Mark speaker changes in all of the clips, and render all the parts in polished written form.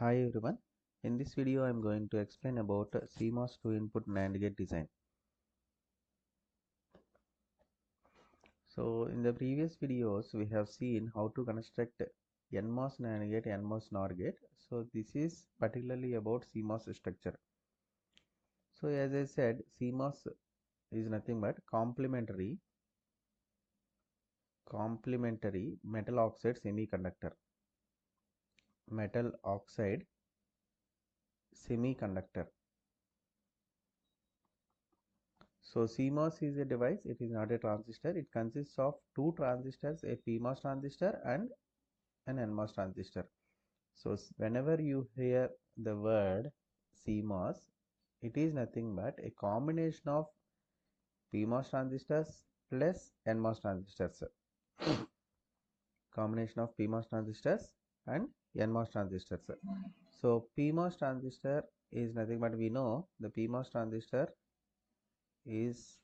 Speaker 1: Hi everyone. In this video I am going to explain about CMOS 2-input NAND gate design. So in the previous videos we have seen how to construct NMOS NAND gate, NMOS NOR gate. So this is particularly about CMOS structure. So as I said, CMOS is nothing but complementary metal oxide semiconductor. Metal oxide semiconductor. So CMOS is a device, it is not a transistor. It consists of two transistors, a PMOS transistor and an NMOS transistor. So whenever you hear the word CMOS, it is nothing but a combination of PMOS transistors plus NMOS transistors. Combination of PMOS transistors and NMOS transistors. So PMOS transistor is nothing but we know the PMOS transistor is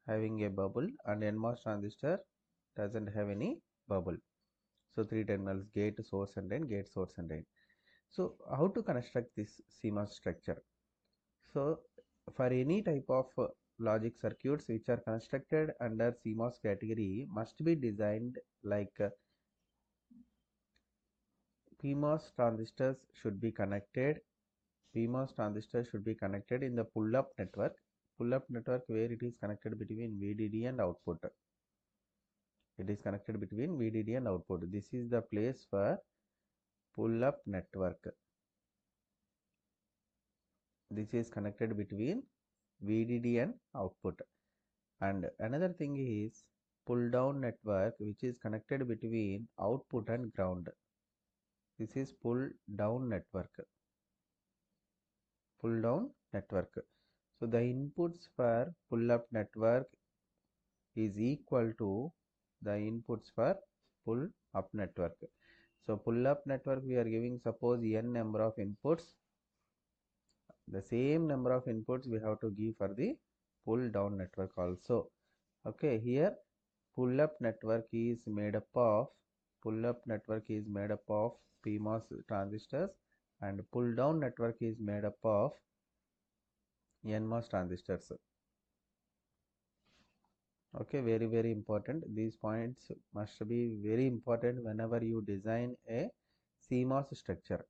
Speaker 1: having a bubble and NMOS transistor doesn't have any bubble. So three terminals, gate, source and drain, gate, source and drain. So how to construct this CMOS structure? So for any type of logic circuits which are constructed under CMOS category must be designed like PMOS transistors should be connected. PMOS transistors should be connected in the pull-up network. Pull-up network where it is connected between VDD and output. It is connected between VDD and output. This is the place for pull-up network. This is connected between VDD and output. And another thing is pull down network which is connected between output and ground. This is pull down network. Pull down network. So the inputs for pull up network is equal to the inputs for pull up network. So pull up network we are giving suppose n number of inputs. The same number of inputs we have to give for the pull down network also. Okay, here pull up network is made up of PMOS transistors and pull down network is made up of NMOS transistors. Okay, very important. These points must be very important whenever you design a CMOS structure.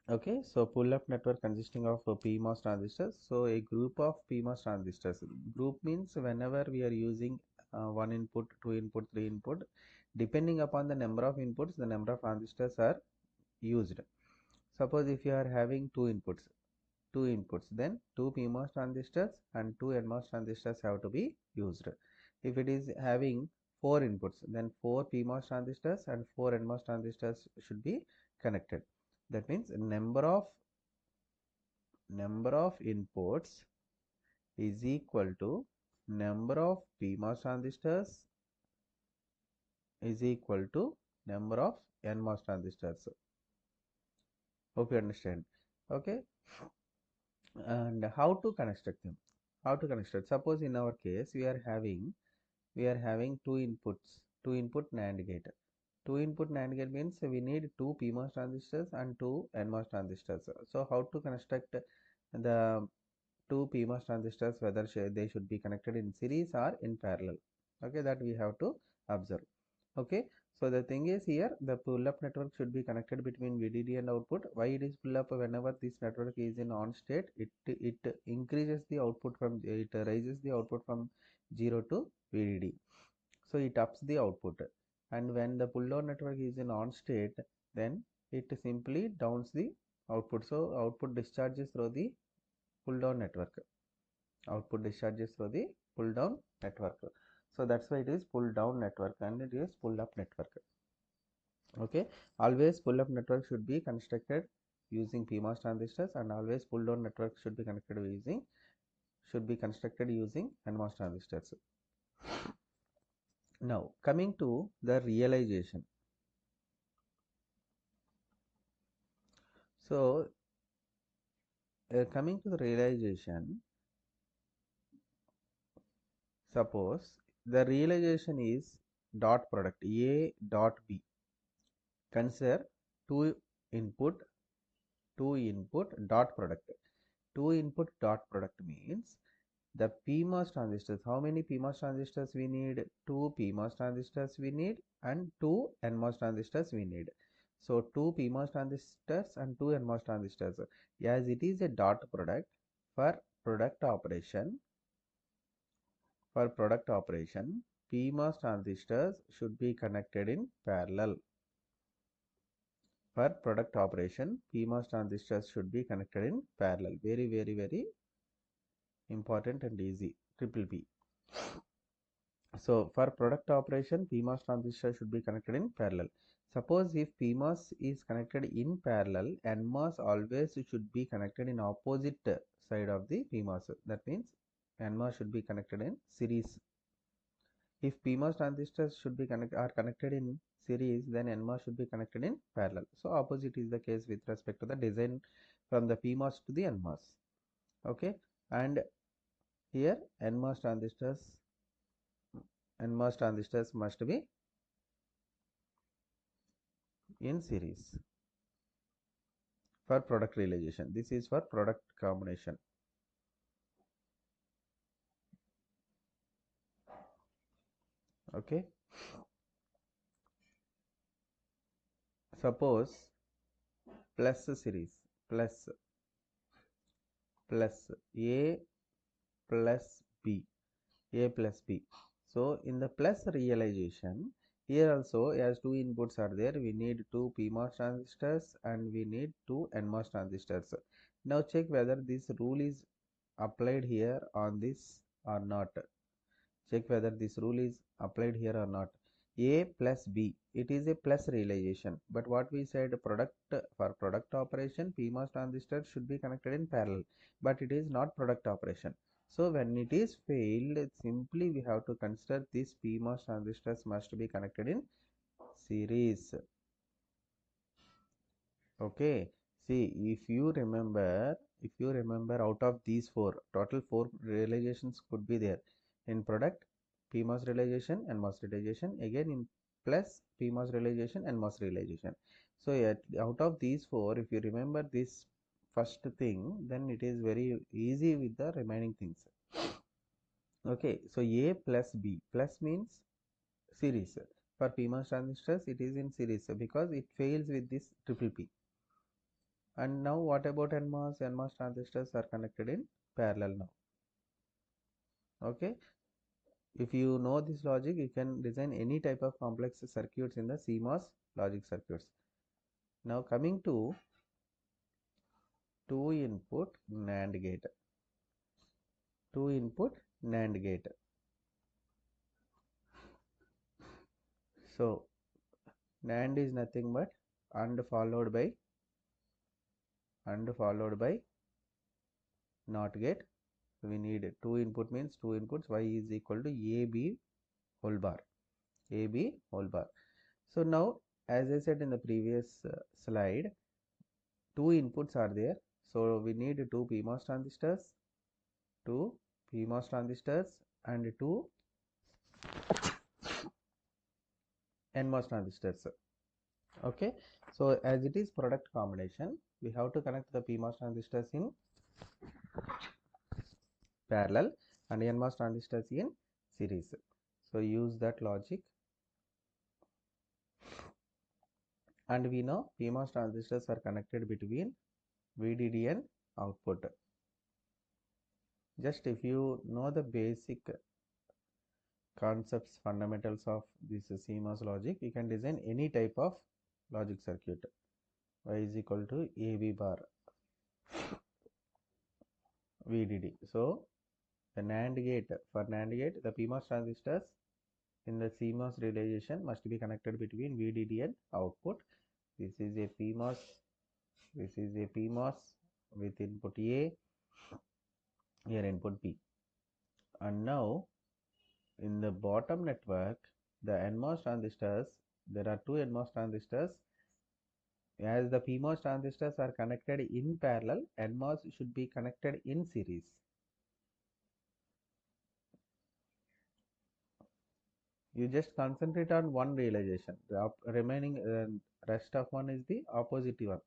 Speaker 1: Okay, so pull up network consisting of PMOS transistors. So a group of PMOS transistors. Group means whenever we are using one input, two input, three input, depending upon the number of inputs, the number of transistors are used. Suppose if you are having two inputs, then two PMOS transistors and two NMOS transistors have to be used. If it is having four inputs, then four PMOS transistors and four NMOS transistors should be connected. That means number of inputs is equal to number of PMOS transistors is equal to number of NMOS transistors. Hope you understand. Okay. And how to construct them? Suppose in our case we are having two input NAND gate. Two input NAND gate means we need two PMOS transistors and two NMOS transistors. So how to construct the two PMOS transistors, whether they should be connected in series or in parallel? Okay, that we have to observe. Okay, so the thing is here the pull-up network should be connected between VDD and output. Why it is pull-up? Whenever this network is in on state, it increases the output from, it raises the output from 0 to VDD. So it ups the output. And when the pull-down network is in on state, then it simply downs the output. So output discharges through the pull-down network. Output discharges through the pull-down network. So that's why it is pull down network and it is pull up network. Okay, always pull up network should be constructed using PMOS transistors and always pull down network should be constructed using NMOS transistors. Now coming to the realization. So coming to the realization, suppose the realization is dot product A dot B. Consider two input, 2 input dot product. 2 input dot product means the PMOS transistors. How many PMOS transistors we need? 2 PMOS transistors we need and 2 NMOS transistors we need. So 2 PMOS transistors and 2 NMOS transistors. As it is a dot product, for product operation, PMOS transistors should be connected in parallel. For product operation, PMOS transistors should be connected in parallel. Very, very, very important and easy. Triple P. So for product operation, PMOS transistor should be connected in parallel. Suppose if PMOS is connected in parallel, NMOS always should be connected in opposite side of the PMOS. That means NMOS should be connected in series. If PMOS transistors should be connected in series, then NMOS should be connected in parallel. So opposite is the case with respect to the design from the PMOS to the NMOS. Okay, and here NMOS transistors must be in series for product realization. This is for product combination. Okay, suppose plus series, plus A plus B, A plus B. So in the plus realization, here also as 2 inputs are there, we need 2 PMOS transistors and we need 2 NMOS transistors. Now check whether this rule is applied here on this or not. Check whether this rule is applied here or not. A plus B, it is a plus realization, but what we said, for product operation, PMOS transistor should be connected in parallel, but it is not product operation. So when it is failed, simply we have to consider this PMOS transistors must be connected in series. Okay, see, if you remember out of these four, total 4 realizations could be there. In product, PMOS realization and MOS realization, again in plus PMOS realization and MOS realization. So out of these 4, if you remember this first thing, then it is very easy with the remaining things. Okay, so A plus B, plus means series. For PMOS transistors, it is in series because it fails with this triple P. And now what about NMOS? NMOS transistors are connected in parallel now. Okay. If you know this logic, you can design any type of complex circuits in the CMOS logic circuits. Now coming to 2 input NAND gate. 2 input NAND gate. So NAND is nothing but and followed by NOT gate. So we need 2 input means 2 inputs, y is equal to AB whole bar. AB whole bar. So now, as I said in the previous slide, 2 inputs are there. So we need 2 PMOS transistors, 2 PMOS transistors and 2 NMOS transistors. Okay. So as it is product combination, we have to connect the PMOS transistors in parallel and NMOS transistors in series. So use that logic. And we know PMOS transistors are connected between VDD and output. Just if you know the basic concepts, fundamentals of this CMOS logic, you can design any type of logic circuit. Y is equal to AB bar VDD. So the NAND gate, for NAND gate, the PMOS transistors in the CMOS realization must be connected between VDD and output. This is a PMOS, this is a PMOS with input A, here input B. And now in the bottom network, the NMOS transistors, there are 2 NMOS transistors. As the PMOS transistors are connected in parallel, NMOS should be connected in series. You just concentrate on one realization. The remaining rest of one is the opposite one.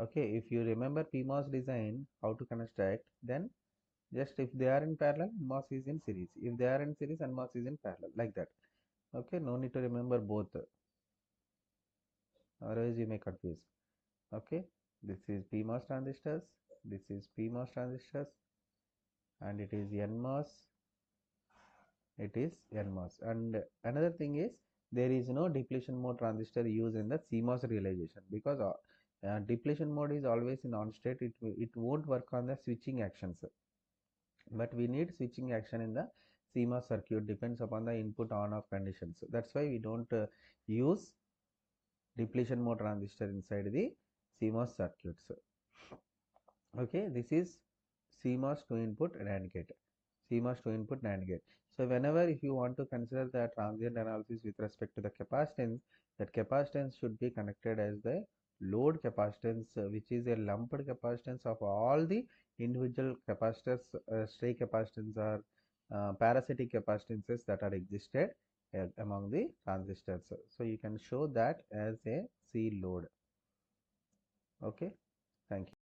Speaker 1: Okay, if you remember PMOS design, how to construct, then just if they are in parallel, NMOS is in series. If they are in series, NMOS is in parallel, like that. Okay, no need to remember both, otherwise you may confuse. Okay, this is PMOS transistors, this is PMOS transistors, and it is NMOS, it is NMOS. And another thing is, there is no depletion mode transistor used in the CMOS realization, because depletion mode is always in on state. It won't work on the switching actions, but we need switching action in the CMOS circuit, depends upon the input on off conditions. So that's why we don't use depletion mode transistor inside the CMOS circuits. Okay, this is CMOS 2 input NAND gate. CMOS 2 input NAND gate. So whenever if you want to consider the transient analysis with respect to the capacitance, that capacitance should be connected as the load capacitance, which is a lumped capacitance of all the individual capacitors, stray capacitance or parasitic capacitances that are existed among the transistors. So you can show that as a C load. Okay, thank you.